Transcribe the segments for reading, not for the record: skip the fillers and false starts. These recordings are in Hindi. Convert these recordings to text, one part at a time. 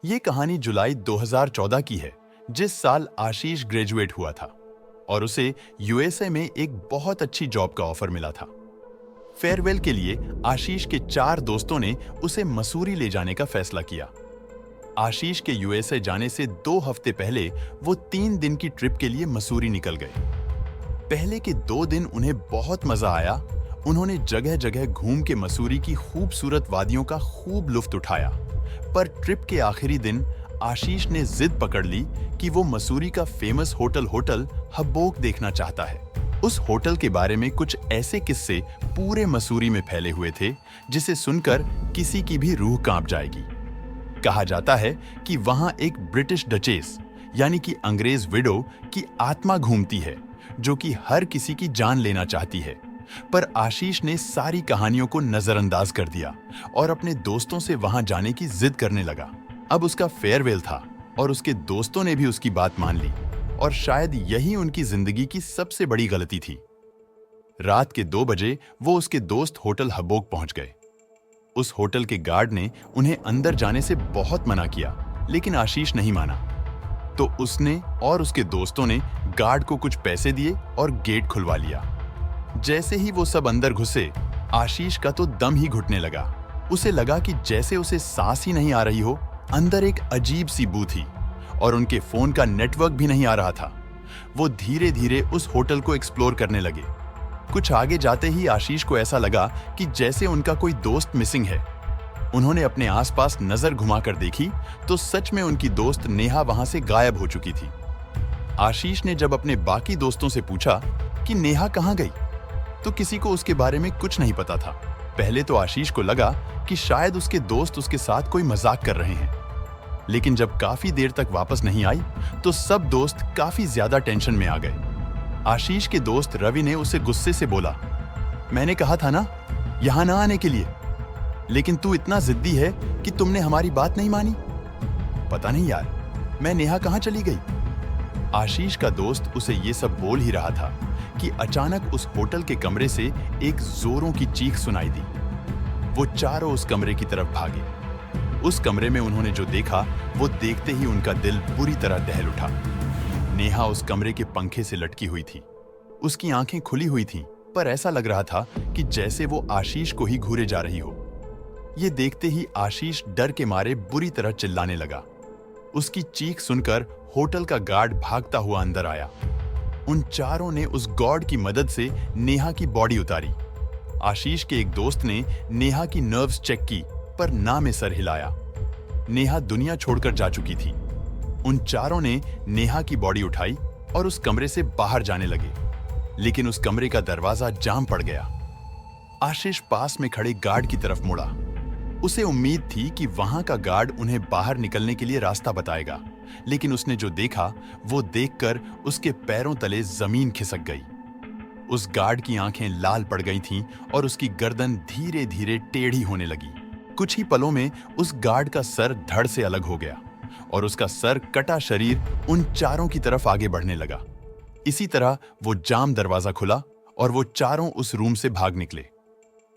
ये कहानी जुलाई 2014 की है, जिस साल आशीष ग्रेजुएट हुआ था और उसे यूएसए में एक बहुत अच्छी जॉब का ऑफर मिला था। फेयरवेल के लिए आशीष के 4 दोस्तों ने उसे मसूरी ले जाने का फैसला किया। आशीष के यूएसए जाने से 2 हफ्ते पहले वो 3 दिन की ट्रिप के लिए मसूरी निकल गए। पहले के 2 दिन उन्हें बहुत मजा आया। उन्होंने जगह जगह घूम के मसूरी की खूबसूरत वादियों का खूब लुत्फ उठाया। पर ट्रिप के आखिरी दिन आशीष ने जिद पकड़ ली कि वो मसूरी का फेमस होटल हब्बोक देखना चाहता है। उस होटल के बारे में कुछ ऐसे किस्से पूरे मसूरी में फैले हुए थे जिसे सुनकर किसी की भी रूह कांप जाएगी। कहा जाता है कि वहां एक ब्रिटिश डचेस यानी कि अंग्रेज विडो की आत्मा घूमती है जो कि हर किसी की जान लेना चाहती है। पर आशीष ने सारी कहानियों को नजरअंदाज कर दिया और अपने दोस्तों से वहां जाने की जिद करने लगा। अब उसका फेयरवेल था और उसके दोस्तों ने भी उसकी बात मान ली और शायद यही उनकी जिंदगी की सबसे बड़ी गलती थी। रात के 2 बजे वो उसके दोस्त होटल हब्बोक पहुंच गए। उस होटल के गार्ड ने उन्हें अंदर जाने से बहुत मना किया, लेकिन आशीष नहीं माना। तो उसने और उसके दोस्तों ने गार्ड को कुछ पैसे दिए और गेट खुलवा लिया। जैसे ही वो सब अंदर घुसे, आशीष का तो दम ही घुटने लगा। उसे लगा कि जैसे उसे सांस ही नहीं आ रही हो। अंदर एक अजीब सी बू थी और उनके फोन का नेटवर्क भी नहीं आ रहा था। वो धीरे धीरे उस होटल को एक्सप्लोर करने लगे। कुछ आगे जाते ही आशीष को ऐसा लगा कि जैसे उनका कोई दोस्त मिसिंग है। उन्होंने अपने आसपास नजर घुमाकर देखी तो सच में उनकी दोस्त नेहा वहां से गायब हो चुकी थी। आशीष ने जब अपने बाकी दोस्तों से पूछा कि नेहा कहां गई, तो किसी को उसके बारे में कुछ नहीं पता था। पहले तो आशीष को लगा कि शायद उसके दोस्त उसके साथ कोई मजाक कर रहे हैं, लेकिन जब काफी देर तक वापस नहीं आई तो सब दोस्त काफी ज्यादा टेंशन में आ गए। आशीष के दोस्त रवि ने उसे गुस्से से बोला, मैंने कहा था ना यहां ना आने के लिए, लेकिन तू इतना जिद्दी है कि तुमने हमारी बात नहीं मानी। पता नहीं यार, मैं नेहा कहां चली गई। आशीष का दोस्त उसे ये सब बोल ही रहा था कि अचानक उस होटल के कमरे से एक जोरों की चीख सुनाई दी। वो चारों उस कमरे की तरफ भागे। उस कमरे में उन्होंने जो देखा वो देखते ही उनका दिल बुरी तरह दहल उठा। नेहा उस कमरे के पंखे से लटकी हुई थी। उसकी आंखें खुली हुई थीं, पर ऐसा लग रहा था कि जैसे वो आशीष को ही घूरे जा रही हो। ये देखते ही आशीष डर के मारे बुरी तरह चिल्लाने लगा। उसकी चीख सुनकर होटल का गार्ड भागता हुआ अंदर आया। उन चारों ने उस गॉड की मदद से नेहा की बॉडी उतारी। आशीष के एक दोस्त ने नेहा की नर्व्स चेक की, पर ना में सर हिलाया। नेहा दुनिया छोड़कर जा चुकी थी। उन चारों ने नेहा की बॉडी उठाई और उस कमरे से बाहर जाने लगे, लेकिन उस कमरे का दरवाजा जाम पड़ गया। आशीष पास में खड़े गार्ड की तरफ मुड़ा। उसे उम्मीद थी कि वहां का गार्ड उन्हें बाहर निकलने के लिए रास्ता बताएगा, लेकिन उसने जो देखा वो देखकर उसके पैरों तले जमीन खिसक गई। उस गार्ड की आंखें लाल पड़ गई थीं और उसकी गर्दन धीरे धीरे टेढ़ी होने लगी। कुछ ही पलों में उस गार्ड का सर धड़ से अलग हो गया और उसका सर कटा शरीर उन चारों की तरफ आगे बढ़ने लगा। इसी तरह वो जाम दरवाजा खुला और वो चारों उस रूम से भाग निकले।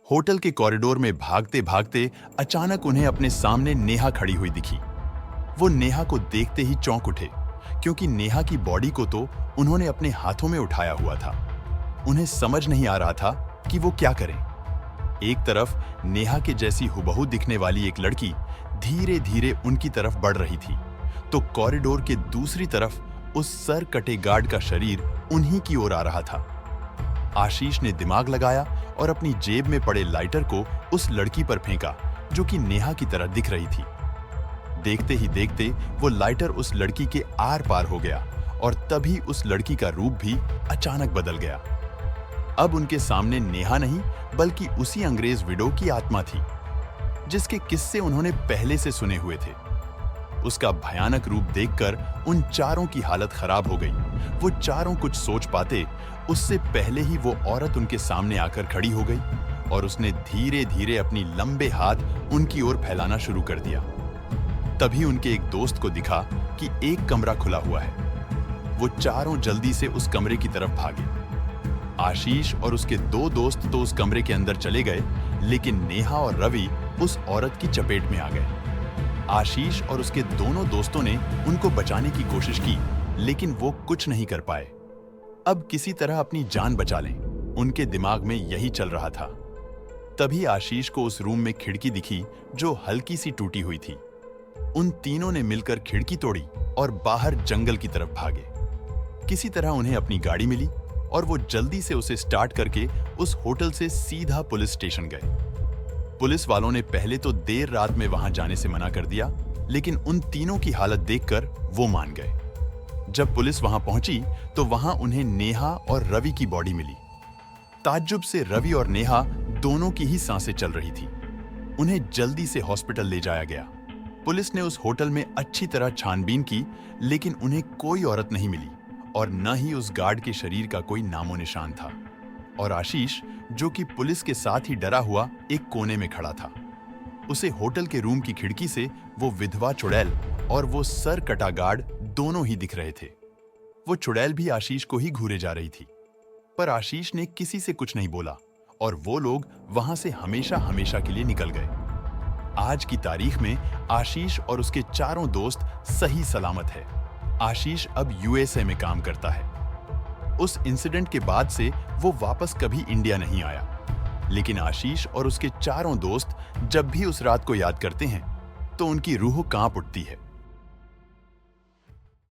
होटल के कॉरिडोर में भागते भागते अचानक उन्हें अपने सामने नेहा खड़ी हुई दिखी। वो नेहा को देखते ही चौंक उठे, क्योंकि नेहा की बॉडी को तो उन्होंने अपने हाथों में उठाया हुआ था। उन्हें समझ नहीं आ रहा था कि वो क्या करें। एक तरफ नेहा के जैसी हुबहू दिखने वाली एक लड़की धीरे धीरे उनकी तरफ बढ़ रही थी, तो कॉरिडोर के दूसरी तरफ उस सर कटे गार्ड का शरीर उन्हीं की ओर आ रहा था। आशीष ने दिमाग लगाया और अपनी जेब में पड़े लाइटर को उस लड़की पर फेंका जो कि नेहा की तरह दिख रही थी। देखते ही देखते वो लाइटर उस लड़की के आर पार हो गया और तभी उस लड़की का रूप भी अचानक बदल गया। अब उनके सामने नेहा नहीं बल्कि उसी अंग्रेज विडो की आत्मा थी, जिसके किस्से उन्होंने पहले से सुने हुए थे। उसका भयानक रूप देखकर उन चारों की हालत खराब हो गई। वो चारों कुछ सोच पाते उससे पहले ही वो औरत उनके सामने आकर खड़ी हो गई और उसने धीरे धीरे अपनी लंबे हाथ उनकी ओर फैलाना शुरू कर दिया। तभी उनके एक दोस्त को दिखा कि एक कमरा खुला हुआ है। वो चारों जल्दी से उस कमरे की तरफ भागे। आशीष और उसके 2 दोस्त तो उस कमरे के अंदर चले गए, लेकिन नेहा और रवि उस औरत की चपेट में आ गए। आशीष और उसके दोनों दोस्तों ने उनको बचाने की कोशिश की, लेकिन वो कुछ नहीं कर पाए। अब किसी तरह अपनी जान बचा लें, उनके दिमाग में यही चल रहा था। तभी आशीष को उस रूम में खिड़की दिखी जो हल्की सी टूटी हुई थी। उन तीनों ने मिलकर खिड़की तोड़ी और बाहर जंगल की तरफ भागे। किसी तरह उन्हें अपनी गाड़ी मिली और वो जल्दी से उसे स्टार्ट करके उस होटल से सीधा पुलिस स्टेशन गए। पुलिस वालों ने पहले तो देर रात में वहां जाने से मना कर दिया, लेकिन उन तीनों की हालत देखकर वो मान गए। जब पुलिस वहां पहुंची तो वहां उन्हें नेहा और रवि की बॉडी मिली। ताज्जुब से रवि और नेहा दोनों की ही सांसें चल रही थी। उन्हें जल्दी से हॉस्पिटल ले जाया गया। पुलिस ने उस होटल में अच्छी तरह छानबीन की, लेकिन उन्हें कोई औरत नहीं मिली और न ही उस गार्ड के शरीर का कोई नामो निशान था। और आशीष, जो कि पुलिस के साथ ही डरा हुआ एक कोने में खड़ा था। उसे होटल के रूम की खिड़की से वो विधवा चुड़ैल और वो सर कटा गार्ड दोनों ही दिख रहे थे। वो चुड़ैल भी आशीष को ही घूरे जा रही थी, पर आशीष ने किसी से कुछ नहीं बोला और वो लोग वहां से हमेशा हमेशा के लिए निकल गए। आज की तारीख में आशीष और उसके चारों दोस्त सही सलामत है। आशीष अब यूएसए में काम करता है। उस इंसिडेंट के बाद से वो वापस कभी इंडिया नहीं आया, लेकिन आशीष और उसके चारों दोस्त जब भी उस रात को याद करते हैं तो उनकी रूह कांप उठती है।